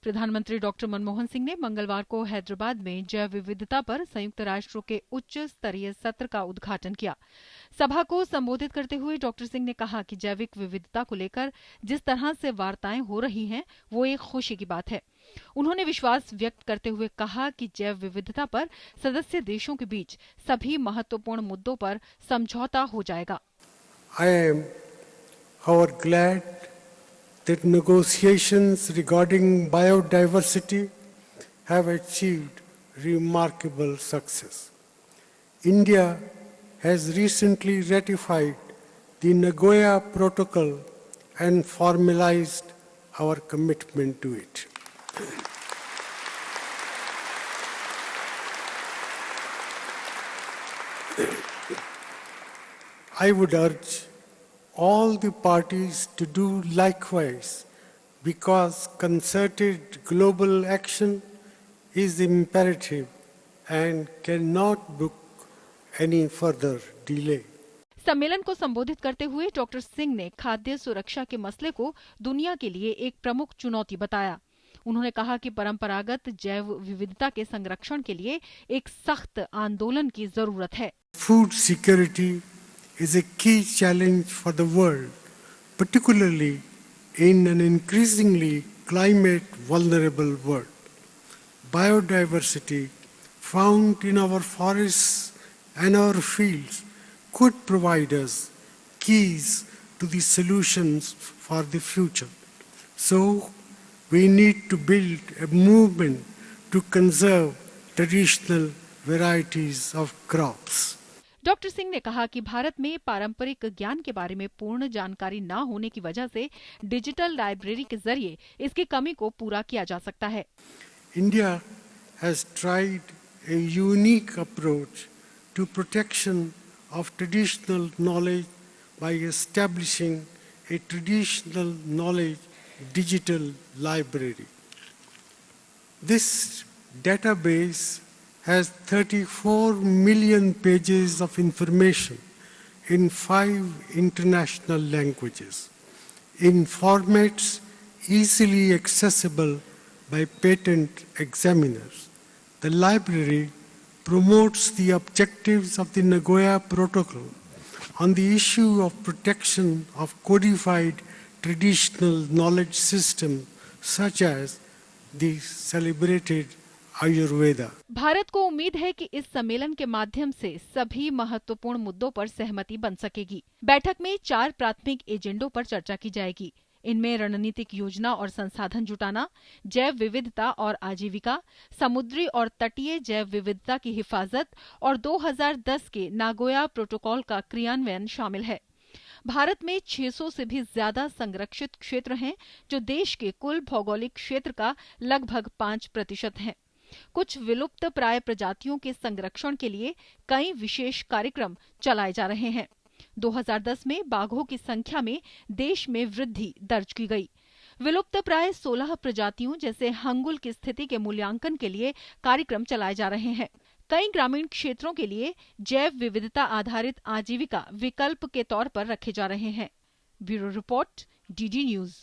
प्रधानमंत्री डॉक्टर मनमोहन सिंह ने मंगलवार को हैदराबाद में जैव विविधता पर संयुक्त राष्ट्र के उच्च स्तरीय सत्र का उद्घाटन किया। सभा को संबोधित करते हुए डॉक्टर सिंह ने कहा कि जैविक विविधता को लेकर जिस तरह से वार्ताएं हो रही हैं, वो एक खुशी की बात है। उन्होंने विश्वास व्यक्त करते हुए कहा कि जैव विविधता पर सदस्य देशों के बीच सभी महत्वपूर्ण मुद्दों पर समझौता हो जाएगा। I am however glad that negotiations regarding biodiversity have achieved remarkable success. India has recently ratified the Nagoya Protocol and formalized our commitment to it. I would urge all the parties to do likewise because concerted global action is imperative and cannot brook any further delay. सम्मेलन को संबोधित करते हुए doctor Singh ने खाद्य सुरक्षा के मसले को दुनिया के लिए एक प्रमुख चुनौती बताया। उन्होंने कहा कि परंपरागत जैव विविधता के संरक्षण के लिए एक सख्त आंदोलन की जरूरत है। Food security is a key challenge for the world, particularly in an increasingly climate vulnerable world. Biodiversity found in our forests and our fields could provide us keys to the solutions for the future. So, we need to build a movement to conserve traditional varieties of crops. Doctor Singh ने कहा कि भारत में पारंपरिक ज्ञान के बारे में पूर्ण जानकारी न होने की वजह से डिजिटल लाइब्रेरी के जरिए इसकी कमी को पूरा किया जा सकता है। India has tried a unique approach to protection of traditional knowledge by establishing a traditional knowledge digital library. This database has 34 million pages of information in 5 international languages, in formats easily accessible by patent examiners. The library promotes the objectives of the Nagoya Protocol on the issue of protection of codified traditional knowledge systems such as the celebrated Ayurveda. Bharat को उम्मीद है कि इस सम्मेलन के माध्यम से सभी महत्वपूर्ण मुद्दों पर सहमति बन सकेगी। बैठक में 4 प्राथमिक एजेंडों पर चर्चा की जाएगी। इनमें रणनीतिक योजना और संसाधन जुटाना, जैव विविधता और आजीविका, समुद्री और तटीय जैव विविधता की हिफाजत और 2010 के नागोया प्रोटोकॉल का क्रियान्वयन शामिल है। भारत में 600 से भी ज्यादा संरक्षित क्षेत्र हैं, जो देश के कुल भौगोलिक क्षेत्र का लगभग 5% हैं। कुछ विलुप्त प्राय प्रजातियों के संरक्षण के लिए कई विशेष कार्यक्रम चलाए जा रहे हैं। 2010 में बाघों की संख्या में देश में वृद्धि दर्ज की गई। विलुप्त प्राय 16 प्रजातियों जैसे हंगुल की स्थिति के मूल्यांकन के लिए कार्यक्रम चलाए जा रहे हैं। कई ग्रामीण क्षेत्रों के लिए जैव विविधता आधारित आजीविका विकल्प के तौर पर रखे जा रहे हैं। Bureau report, DD news.